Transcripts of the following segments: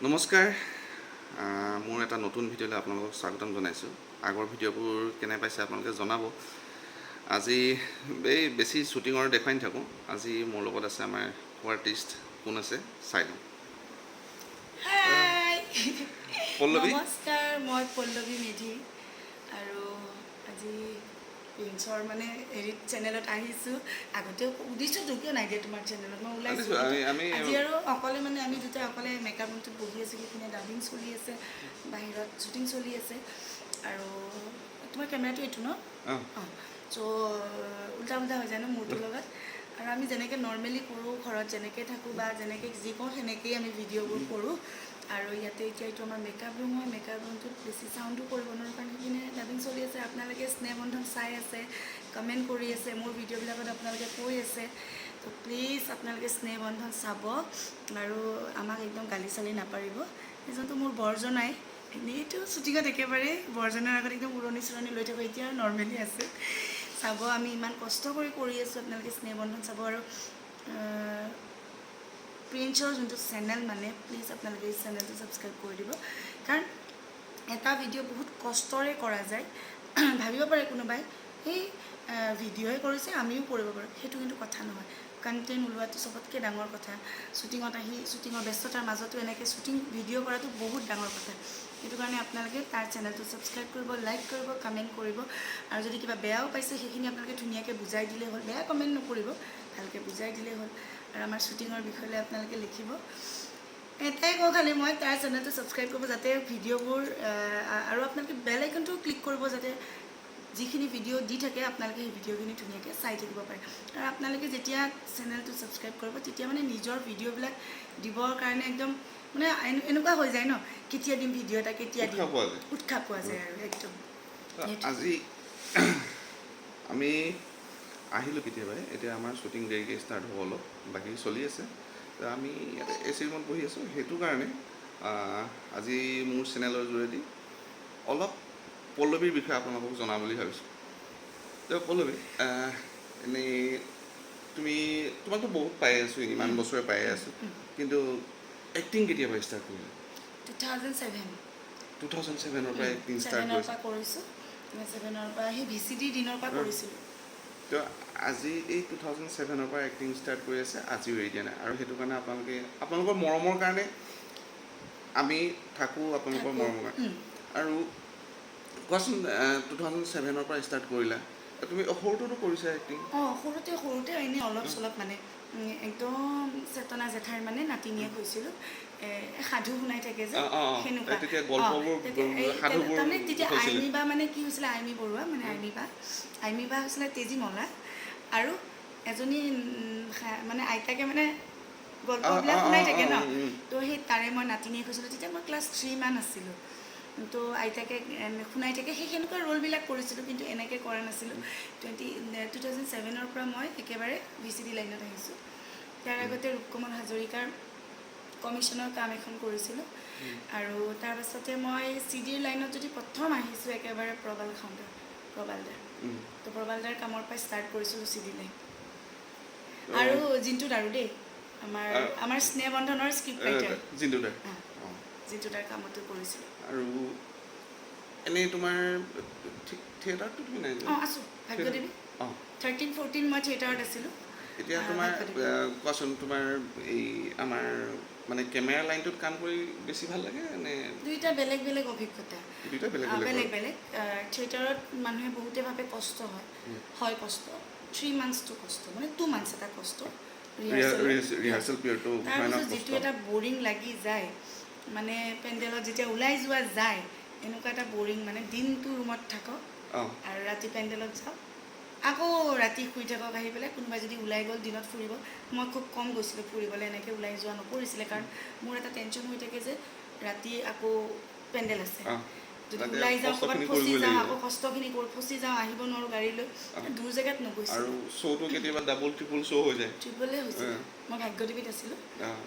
নমস্কাৰ মোৰ এটা নতুন ভিডিঅ'লৈ আপোনালোকক স্বাগতম জনাইছোঁ। আগৰ ভিডিঅ'বোৰ কেনে পাইছে আপোনালোকে জনাব। আজি এই বেছি শ্বুটিঙৰ দেখুৱাই নাথাকোঁ। আজি মোৰ লগত আছে আমাৰ আৰ্টিষ্ট কোন আছে চাই লওঁ। হাই পল্লৱী। নমস্কাৰ, মই পল্লৱী মেধি আৰু আজি প্ৰিন্সৰ মানে হেৰিত চেনেলত আহিছোঁ। আগতেও সুধিছোঁ কিয় নাই দিয়া তোমাৰ চেনেলত, মই ওলাইছোঁ আজি আৰু অকলে মানে আমি দুটা অকলে মেকআপ ৰুমটোত বহি আছোঁ। সেইখিনি ডাবিং চলি আছে, বাহিৰত শ্বুটিং চলি আছে আৰু তোমাৰ কেমেৰাটো এইটো ন? অঁ চ' উল্টা উল্টা হৈ যায় ন মোৰটোৰ লগত। আৰু আমি যেনেকৈ নৰ্মেলি কৰোঁ, ঘৰত যেনেকৈ থাকোঁ বা যেনেকৈ যি কওঁ সেনেকৈয়ে আমি ভিডিঅ'বোৰ কৰোঁ। আৰু ইয়াতে এতিয়া এইটো আমাৰ মেকআপ ৰুম হয়। মেকআপ ৰুমটোত বেছি চাউণ্ডো কৰিব নোৱাৰোঁ কাৰণ সেইখিনি ডাবিং চলি আছে। আপোনালোকে স্নেহবন্ধন চাই আছে, কমেণ্ট কৰি আছে, মোৰ ভিডিঅ'বিলাকত আপোনালোকে কৈ আছে। তো প্লিজ আপোনালোকে স্নেহবন্ধন চাব আৰু আমাক একদম গালি চালি নাপাৰিব। এজনটো মোৰ বৰজনাই এনেইতো শ্বুটিঙত একেবাৰে বৰজনাৰ আগত একদম উৰণি চুৰণি লৈ থাকোঁ, এতিয়া আৰু নৰ্মেলি আছে। চাব, আমি ইমান কষ্ট কৰি আছোঁ, আপোনালোকে স্নেহবন্ধন চাব। আৰু প্ৰিন্সৰ যোনটো চেনেল মানে প্লিজ আপোনালোকে এই চেনেলটো ছাবস্ক্ৰাইব কৰি দিব। কাৰণ এটা ভিডিঅ' বহুত কষ্টৰে কৰা যায়। ভাবিব পাৰে কোনোবাই সেই ভিডিঅ'ই কৰিছে আমিও কৰিব পাৰোঁ, সেইটো কিন্তু কথা নহয়। কণ্টেণ্ট ওলোৱাটো চবতকৈ ডাঙৰ কথা। শ্বুটিঙত আহি শ্বুটিঙৰ ব্যস্ততাৰ মাজতো এনেকৈ শ্বুটিং ভিডিঅ' কৰাটো বহুত ডাঙৰ কথা। সেইটো কাৰণে আপোনালোকে তাৰ চেনেলটো ছাবস্ক্ৰাইব কৰিব, লাইক কৰিব, কমেণ্ট কৰিব। আৰু যদি কিবা বেয়াও পাইছে সেইখিনি আপোনালোকে ধুনীয়াকৈ বুজাই দিলেই হ'ল। বেয়া কমেণ্ট নকৰিব, ভালকৈ বুজাই দিলেই হ'ল। আৰু আমাৰ শ্বুটিঙৰ বিষয়লৈ আপোনালোকে লিখিব। এটাই কওঁ খালি মই, তাৰ চেনেলটো ছাবস্ক্ৰাইব কৰিব যাতে ভিডিঅ'বোৰ আৰু আপোনালোকে বেল আইকনটো ক্লিক কৰিব যাতে যিখিনি ভিডিঅ' দি থাকে আপোনালোকে সেই ভিডিঅ'খিনি ধুনীয়াকৈ চাই থাকিব পাৰে। আৰু আপোনালোকে যেতিয়া চেনেলটো ছাবস্ক্ৰাইব কৰিব তেতিয়া মানে নিজৰ ভিডিঅ'বিলাক দিবৰ কাৰণে একদম মানে এনেকুৱা হৈ যায় ন, কেতিয়া দিম ভিডিঅ' এটা, কেতিয়া দিম উৎসাহ পোৱা যায় আৰু একদম। আজি আমি আহিলোঁ কেতিয়াবাই, এতিয়া আমাৰ শ্বুটিং দেৰিকৈ ষ্টাৰ্ট হ'ব, অলপ বাকী চলি আছে। আমি ইয়াতে এ চি ৰুমত বহি আছোঁ। সেইটো কাৰণে আজি মোৰ চেনেলৰ যোগেদি অলপ পল্লৱীৰ বিষয়ে আপোনালোকক জনাম বুলি ভাবিছোঁ। তো পল্লৱী, এনেই তোমাকতো বহুত পাই আছোঁ, ইমান বছৰে পাই আছোঁ, কিন্তু এক্টিং কেতিয়াবা ষ্টাৰ্ট কৰিলা? 2007 পৰা এক্টিং ষ্টাৰ্ট কৰিছোঁ। 7ৰ পৰা সেই VCD দিনৰ পৰা কৰিছিলোঁ। তো আজি এই 2007 পৰা এক্টিং ষ্টাৰ্ট কৰি আছে, আজিও এৰি দিয়া নাই। আৰু সেইটো কাৰণে আপোনালোকৰ মৰমৰ কাৰণে আমি থাকোঁ, আপোনালোকৰ মৰমৰ কাৰণে। আৰু কোৱাচোন, 2007 পৰা ষ্টাৰ্ট কৰিলা, তুমি সৰুতেতো কৰিছা এক্টিং? সৰুতে এনেই অলপ চলপ মানে একদম চেতনা জেঠাইৰ মানে নাতিনীয়ে কৈছিলোঁ, সাধু শুনাই থাকে যে সেনেকুৱা। তাৰমানে তেতিয়া আইমি বা মানে কি হৈছিলে, আইমি বৰুৱা মানে আইমি বা হৈছিলে তেজীমলা। আৰু এজনী মানে আইতাকে মানে গল্পবিলাক শুনাই থাকে ন, তো সেই তাৰে মই নাতিনীয়ে কৈছিলোঁ। তেতিয়া মই ক্লাছ 3 মান আছিলোঁ। তো আইতাকে শুনাই থাকে, সেই সেনেকুৱা ৰ'লবিলাক কৰিছিলোঁ, কিন্তু এনেকৈ কৰা নাছিলোঁ। 2007 পৰা মই একেবাৰে VCD লাইনত আহিছোঁ। তাৰ আগতে ৰূপকমল হাজৰিকাৰ কমিশ্যনৰ কাম এখন কৰিছিলোঁ। আৰু তাৰপাছতে মই CDৰ লাইনত যদি প্ৰথম আহিছোঁ একেবাৰে প্ৰবালদাৰ। তো প্ৰবালদাৰ কামৰ পৰা ষ্টাৰ্ট কৰিছিলোঁ CD লাইন। আৰু জিন্টু দাৰো দেই, আমাৰ স্নেহবন্ধনৰ স্ক্ৰিপ্ট ৰাইটাৰ জিন্টু দাৰ কামতো কৰিছিলোঁ। আৰু এনেই তোমাৰ থিয়েটাৰটো তুমি নাই? আছোঁ, ভাগ্যদেৱী। 13-14 মই থিয়েটাৰত আছিলোঁ। এতিয়া তোমাৰ কোৱাচোন, তোমাৰ এই আমাৰ মানে কেমেৰা লাইনটোত কাম কৰি বেছি ভাল লাগে নে? দুইটা বেলেগ বেলেগ অভিজ্ঞতা, দুইটা বেলেগ বেলেগ। থিয়েটাৰত মানুহে বহুতে ভাবে কষ্ট হয় কষ্ট, 3 monthsটো কষ্ট, মানে 2 months এটা কষ্ট ৰিহাৰ্চেল পিৰিয়ডটো। তাৰপিছত যিটো এটা বৰিং লাগি যায়, মানে পেণ্ডেলত যেতিয়া ওলাই যোৱা যায় এনেকুৱা এটা বৰিং, মানে দিনটো ৰুমত থাকক আৰু ৰাতি পেণ্ডেলত যাওক, আকৌ ৰাতি শুই থাকক, আহি পেলাই কোনোবাই যদি ওলাই গ'ল দিনত ফুৰিব। মই খুব কম গৈছিলোঁ ফুৰিবলৈ, এনেকৈ ওলাই যোৱা নপৰিছিলে, কাৰণ মোৰ এটা টেনশ্যন হৈ থাকে যে ৰাতি আকৌ পেণ্ডেল আছে, যদি ওলাই যাওঁ ক'ৰবাত ফচি যাওঁ, আকৌ কষ্টখিনি কৰি ফচি যাওঁ, আহিব নোৱাৰোঁ গাড়ী লৈ, দূৰ জেগাত নগৈছিলোঁ। আৰু শ্ব'টো কেতিয়াবা ডাবল ট্ৰিপল শ্ব' হৈ যায়। ট্ৰিপলে হৈছিল। মই ভাগ্যদেৱীত আছিলোঁ,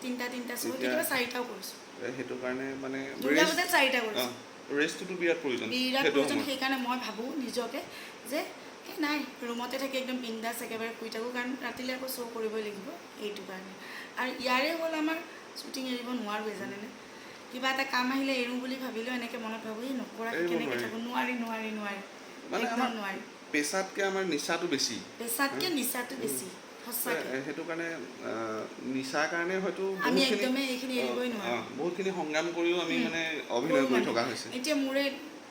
3টা শ্ব', কেতিয়াবা 4টাও কৰিছোঁ। সেইটো কাৰণে মানে দুৰ্গা পূজাত 4টা কৰিছোঁ। ৰেষ্টটোতো বিৰাট প্ৰয়োজন। সেইকাৰণে মই ভাবোঁ নিজকে যে নাই, ৰুমতে থাকি একদম বিন্দাছ একেবাৰে শুই থাকোঁ, কাৰণ ৰাতিলৈ আকৌ শ্ব' কৰিবই লাগিব। এইটো কাৰণে আৰু ইয়াৰে হ'ল আমাৰ শ্বুটিং এৰিব নোৱাৰোঁৱে জানেনে। কিবা এটা কাম আহিলে এৰোঁ বুলি ভাবিলেও এনেকৈ মনত ভাবোঁ এই নকৰাকৈ কেনেকৈ থাকোঁ, নোৱাৰি একদম নোৱাৰি। পেছাতকৈ আমাৰ নিচাটো বেছি, পেছাতকৈ নিচাটো বেছি সঁচাকৈ। সেইটো কাৰণে নিচাৰ কাৰণে হয়তো আমি একদমেই এইখিনি এৰিবই নোৱাৰোঁ। বহুতখিনি সংগ্ৰাম কৰিও আমি মানে অভিনয় কৰি থকা হৈছে। এতিয়া মোৰে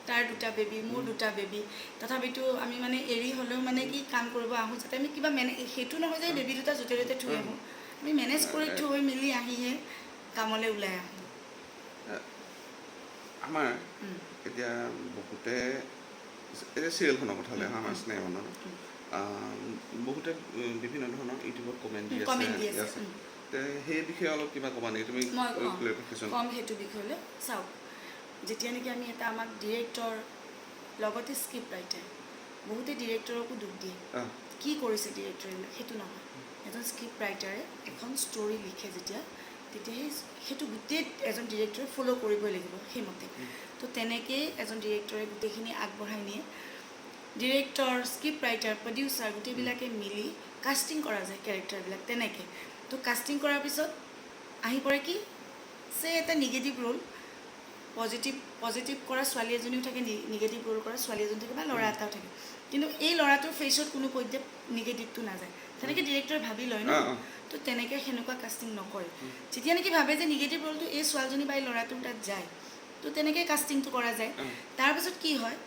তাৰ 2টা বেবী, মোৰ 2টা বেবী, তথাপিতো আমি মানে এৰি হ'লেও মানে কি কাম কৰিব আহোঁ যাতে আমি কিবা সেইটো নহয় যে বেবী 2টা য'তে ত'তে থৈ আহোঁ, আমি মেনেজ কৰি থৈ মেলি আহিহে কামলৈ ওলাই আহোঁ। আমাৰ এতিয়া বহুতে এতিয়া চিৰিয়েলখনৰ কথালৈ আহোঁ, আমাৰ স্নেহবন্ধন, বহুতে বিভিন্ন ধৰণৰ ইউটিউবত কমেণ্ট দি আছে, সেই বিষয়ে অলপ কিবা ক'বা নেকি তুমি? কম সেইটো বিষয়লৈ। চাওক, যেতিয়া নেকি আমি এটা আমাক ডিৰেক্টৰ লগতে স্ক্ৰিপ্ট ৰাইটাৰ, বহুতে ডিৰেক্টৰকো দুখ দিয়ে, কি কৰিছে ডিৰেক্টৰে, সেইটো নহয়। এজন স্ক্ৰিপ্ট ৰাইটাৰে এখন ষ্টৰি লিখে যেতিয়া, তেতিয়া সেইটো গোটেই এজন ডিৰেক্টৰে ফ'ল' কৰিবই লাগিব সেইমতে। তো তেনেকেই এজন ডিৰেক্টৰে গোটেইখিনি আগবঢ়াই নিয়ে। ডিৰেক্টৰ, স্ক্ৰিপ্ট ৰাইটাৰ, প্ৰডিউচাৰ গোটেইবিলাকে মিলি কাষ্টিং কৰা যায় কেৰেক্টাৰবিলাক তেনেকৈ। তো কাষ্টিং কৰাৰ পিছত আহি পৰে কি এটা নিগেটিভ ৰোল, পজিটিভ কৰা ছোৱালী এজনীও থাকে, নিগেটিভ ৰোল কৰা ছোৱালী এজনী থাকে বা ল'ৰা এটাও থাকে, কিন্তু এই ল'ৰাটোৰ ফেচত কোনো পধ্যে নিগেটিভটো নাযায়, তেনেকৈ ডিৰেক্টৰে ভাবি লয় ন। তো তেনেকৈ সেনেকুৱা কাষ্টিং নকৰে। যেতিয়া নেকি ভাবে যে নিগেটিভ ৰোলটো এই ছোৱালীজনী বা এই ল'ৰাটোৰ তাত যায়, তো তেনেকৈ কাষ্টিংটো কৰা যায়। তাৰপিছত কি হয়,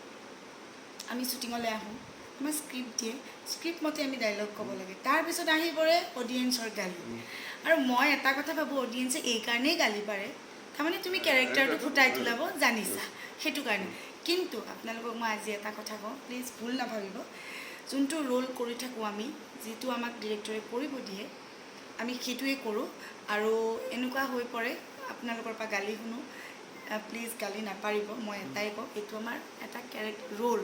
আমি শ্বুটিঙলৈ আহোঁ, আমাৰ স্ক্ৰিপ্ট দিয়ে, স্ক্ৰিপ্ট মতে আমি ডাইলগ ক'ব লাগে। তাৰপিছত আহি পৰে অডিয়েঞ্চৰ গালি। আৰু মই এটা কথা ভাবোঁ, অডিয়েঞ্চে এইকাৰণেই গালি পাৰে, তাৰমানে তুমি কেৰেক্টাৰটো ফুটাই তোলাব জানিছা, সেইটো কাৰণে। কিন্তু আপোনালোকক মই আজি এটা কথা কওঁ, প্লিজ ভুল নাভাবিব, যোনটো ৰোল কৰি থাকোঁ আমি, যিটো আমাক ডিৰেক্টৰে কৰিব দিয়ে, আমি সেইটোৱে কৰোঁ। আৰু এনেকুৱা হৈ পৰে আপোনালোকৰ পৰা গালি শুনো, প্লিজ গালি নাপাৰিব, মই এটাই কওঁ, এইটো আমাৰ এটা ৰোল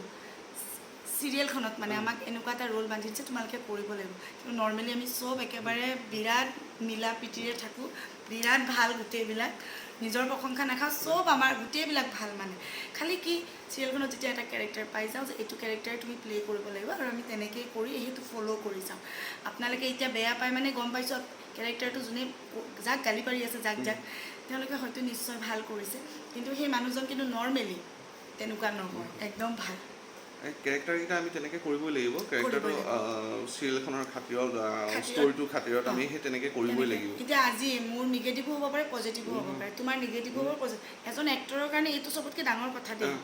চিৰিয়েলখনত মানে আমাক এনেকুৱা এটা ৰোল বান্ধিছে, তোমালোকে কৰিব লাগিব। কিন্তু নৰ্মেলি আমি চব একেবাৰে বিৰাট মিলা প্ৰীতিৰে থাকোঁ, বিৰাট ভাল গোটেইবিলাক, নিজৰ প্ৰশংসা নাখাওঁ, চব আমাৰ গোটেইবিলাক ভাল। মানে খালি কি চিৰিয়েলখনত যেতিয়া এটা কেৰেক্টাৰ পাই যাওঁ যে এইটো কেৰেক্টাৰ তুমি প্লে' কৰিব লাগিব, আৰু আমি তেনেকেই কৰি সেইটো ফ'ল' কৰি যাওঁ। আপোনালোকে এতিয়া বেয়া পায় মানে গম পাইছোঁ, কেৰেক্টাৰটো যোনে যাক গালি পাৰি আছে, যাক তেওঁলোকে হয়তো নিশ্চয় ভাল কৰিছে, কিন্তু সেই মানুহজন কিন্তু নৰ্মেলি তেনেকুৱা নহয়, একদম ভাল। কেৰেক্টাৰকেইটা আমি তেনেকৈ কৰিবই লাগিব, কেৰেক্টাৰটো চিৰিয়েলখনৰ খাতিৰত, ষ্টৰিটোৰ খাতিৰত আমি সেই তেনেকৈ কৰিবই লাগিব। এতিয়া আজি মোৰ নিগেটিভো হ'ব পাৰে, পজিটিভো হ'ব পাৰে, তোমাৰ নিগেটিভো হ'ব, এজন এক্টৰৰ কাৰণে এইটো চবতকৈ ডাঙৰ কথা দেই,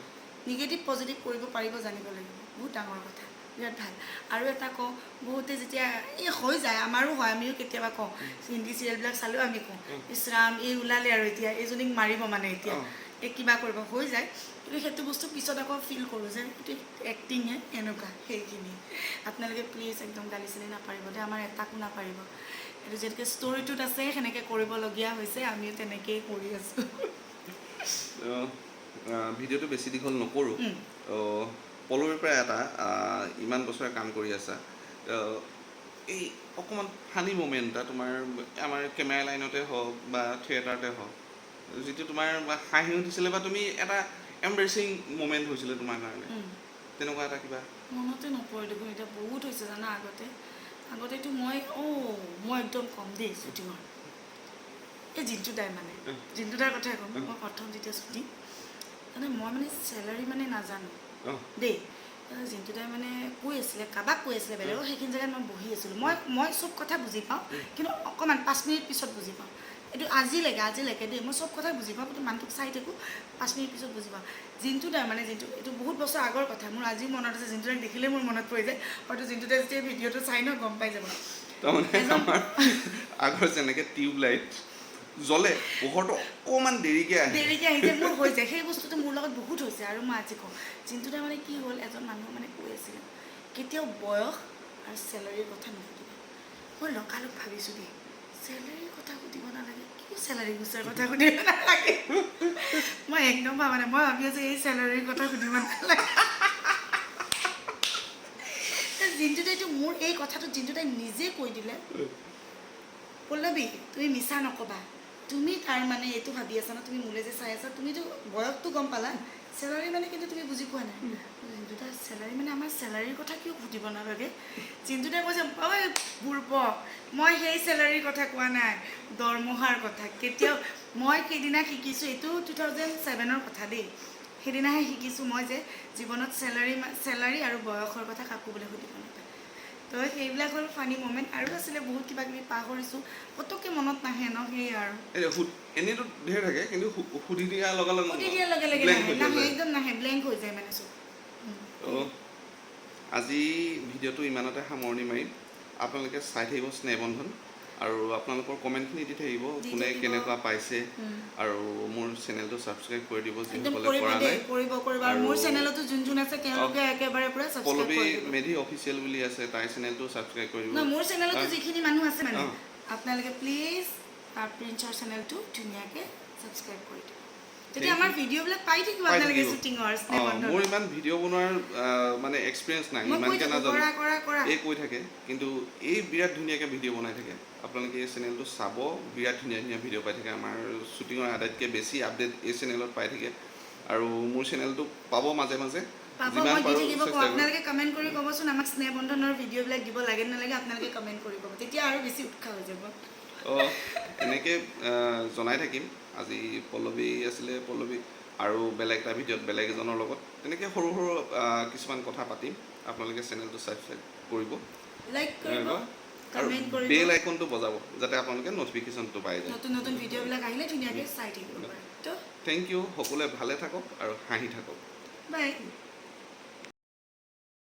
নিগেটিভ পজিটিভ কৰিব পাৰিব জানিব লাগিব, বহুত ডাঙৰ কথা, বিৰাট ভাল। আৰু এটা কওঁ, বহুতে যেতিয়া এই হৈ যায়, আমাৰো হয়, আমিও কেতিয়াবা কওঁ, হিন্দী চিৰিয়েলবিলাক চালেও আমি কওঁ, ইছৰাম এই ওলালে আৰু এতিয়া এইজনীক মাৰিব, মানে এতিয়া এই কিবা কৰিব, হৈ যায়। কিন্তু সেইটো বস্তু পিছত আকৌ ফিল কৰোঁ যে এইটো এক্টিংহে, এনেকুৱা সেইখিনি। আপোনালোকে প্লিজ একদম গালি চালি নাপাৰিব দেই, আমাৰ এটাকো নাপাৰিব, এইটো যেনেকৈ ষ্টৰিটোত আছে সেনেকৈ কৰিবলগীয়া হৈছে, আমিও তেনেকেই কৰি আছোঁ। ভিডিঅ'টো বেছি দীঘল নকৰোঁ, পলৱীৰ পৰা এটা ইমান বছৰে কাম কৰি আছা, এই অকণমান ফানি মুমেণ্ট এটা তোমাৰ আমাৰ কেমেৰা লাইনতে হওক বা থিয়েটাৰতে হওক, যিটো তোমাৰ হাঁহি উঠিছিলে বা তুমি এটা এম্বাৰেছিং মুমেণ্ট হৈছিলে তোমাৰ কাৰণে, তেনেকুৱা এটা কিবা মনতে নপৰে দেখোন। এতিয়া বহুত হৈছে জানা, আগতেতো মই একদম কম দেই শ্বুটিঙৰ, এই জিন্তু দাই মানে জিন্তু দাৰ কথাই ক'ম, মই প্ৰথম যেতিয়া শ্বুটিং, মানে মই মানে চেলাৰী মানে নাজানো দেই, জিন্তু দাই মানে কৈ আছিলে, কাৰোবাক কৈ আছিলে বেলেগক, সেইখিনি জেগাত মই বহি আছিলোঁ, মই চব কথা বুজি পাওঁ, কিন্তু অকণমান 5 মিনিট পিছত বুজি পাওঁ, এইটো আজিলৈকে দেই, মই চব কথা বুজি পাওঁ, কিন্তু মানুহটোক চাই থাকোঁ, 5 মিনিট পিছত বুজি পাওঁ। জিন্তু দাই মানে এইটো বহুত বছৰ আগৰ কথা, মোৰ আজিও মনত আছে, জিন্তু দাক দেখিলে মোৰ মনত পৰি যায়, হয়তো জিন্তু দাই যেতিয়া ভিডিঅ'টো চাই ন গম পাই যাব। তাৰমানে আগৰ যেনেকৈ টিউব লাইট জ্বলে, পোহৰটো অকণমান দেৰিকৈ আহিছে, মোৰ হৈ যায়, সেই বস্তুটো মোৰ লগত বহুত হৈছে। আৰু মই আজি কওঁ, জিন্তু দাই মানে কি হ'ল, এজন মানুহ মানে কৈ আছিলে, কেতিয়াও বয়স আৰু চেলাৰীৰ কথা নুসুধিব। মই লগালগ ভাবিছোঁ দেই, চেলাৰীৰ কথা সুধিব নালাগে, কিয় চেলাৰী গুচাৰ কথা সুধিব নালাগে, মই একদম মানে মই ভাবি আছোঁ এই চেলাৰীৰ কথা সুধিব নালাগে। জিন্তু দাইটো মোৰ এই কথাটো জিন্তু দাই নিজে কৈ দিলে, পল্লৱী তুমি মিছা নক'বা, তুমি তাৰ মানে এইটো ভাবি আছা ন, তুমি মোলৈ যে চাই আছা, তুমিতো বয়সটো গম পালা, চেলাৰী মানে কিন্তু তুমি বুজি পোৱা নাই। জিন্তু দাই চেলাৰী মানে আমাৰ চেলাৰীৰ কথা কিয় সুধিব নালাগে, জিন্তু দাই কৈছে, ঐ বুৰ্বক, মই সেই চেলাৰীৰ কথা কোৱা নাই, দৰমহাৰ কথা, কেতিয়াও মই সেইদিনা শিকিছোঁ, এইটো 2007ৰ কথা দেই। সেইদিনাহে শিকিছোঁ মই যে জীৱনত চেলাৰী আৰু বয়সৰ কথা কাকো বোলে সুধিব নাপায়। তো সেইবিলাক হ'ল ফানি মমেণ্ট। আৰু আছিলে বহুত কিবা কিবি পাহৰিছোঁ, পটককৈ মনত নাহে ন, সেয়ে আৰু এনেইতো ধেৰ থাকে, কিন্তু সুধি দিয়াৰ লগে লগে নাহে, একদম নাহে, ব্লেংক হৈ যায় মানে চব। আজি ভিডিঅ'টো ইমানতে সামৰণি মাৰিম। আপোনালোকে চাই থাকিব স্নেহবন্ধন, আৰু আপোনালোকৰ কমেণ্টখিনি দি থাকিব কোনে কেনেকুৱা পাইছে, আৰু মোৰ চেনেলটো ছাবস্ক্ৰাইব কৰি দিব যিসকলে কৰা নাই। আৰু মোৰ চেনেলতো যোন আছে তেওঁলোকে একেবাৰে পুৰা ছাবস্ক্ৰাইব পল্লৱী কৰি দিব। মেধি অফিচিয়েল বুলি আছে, তাইৰ চেনেলটো ছাবস্ক্ৰাইব কৰি দিব। মোৰ চেনেলতো যিখিনি মানুহ আছে মানে আপোনালোকে প্লিজ প্ৰিন্সৰ চেনেলটো ধুনীয়াকৈ ছাবস্ক্ৰাইব কৰি দিব, তেতিয়া আমাৰ ভিডিঅ'বিলাক পাই থাকিব আপোনালোকে শ্বুটিঙৰ। মোৰ ইমান ভিডিঅ' বনোৱাৰ মানে এক্সপিৰিয়েঞ্চ নাই, ইমানকৈ নাজানো, এই কৈ থাকে, কিন্তু এই বিৰাট ধুনীয়াকৈ ভিডিঅ' বনাই থাকে। আপোনালোকে এই চেনেলটো চাব, বিৰাট ধুনীয়া ধুনীয়া ভিডিঅ' পাই থাকে। আমাৰ শ্বুটিঙৰ আটাইতকৈ বেছি আপডেট এই চেনেলত পাই থাকে, আৰু মোৰ চেনেলটো পাব মাজে মাজে, যিমান পাৰোঁ চেষ্টা কৰিম। আপোনালোকে কমেণ্ট কৰি ক'বচোন আমাক স্নেহবন্ধনৰ ভিডিঅ'বিলাক দিব লাগে নালাগে, আপোনালোকে কমেণ্ট কৰি ক'ব, তেতিয়া আৰু বেছি উৎসাহ হৈ যাব। এনেকৈ জনাই থাকিম। আজি পল্লৱী আছিলে, পল্লৱী আৰু বেলেগ এটা ভিডিঅ'ত বেলেগ এজনৰ লগত তেনেকৈ সৰু সৰু কিছুমান কথা পাতিম। আপোনালোকে চেনেলটো ছাবস্ক্ৰাইব কৰিব, লাইক কৰিব, আৰু কমেণ্ট কৰিব, বেল আইকনটো বজাব, যাতে আপোনালোকে ন'টিফিকেশ্যনটো পাই যায়। নতুন ভিডিঅ'বিলাক আহিলে ধুনীয়াকৈ চাই থাকিব পাৰে। Thank you. সকলোৱে ভালে থাকক আৰু হাঁহি থাকক। বাই।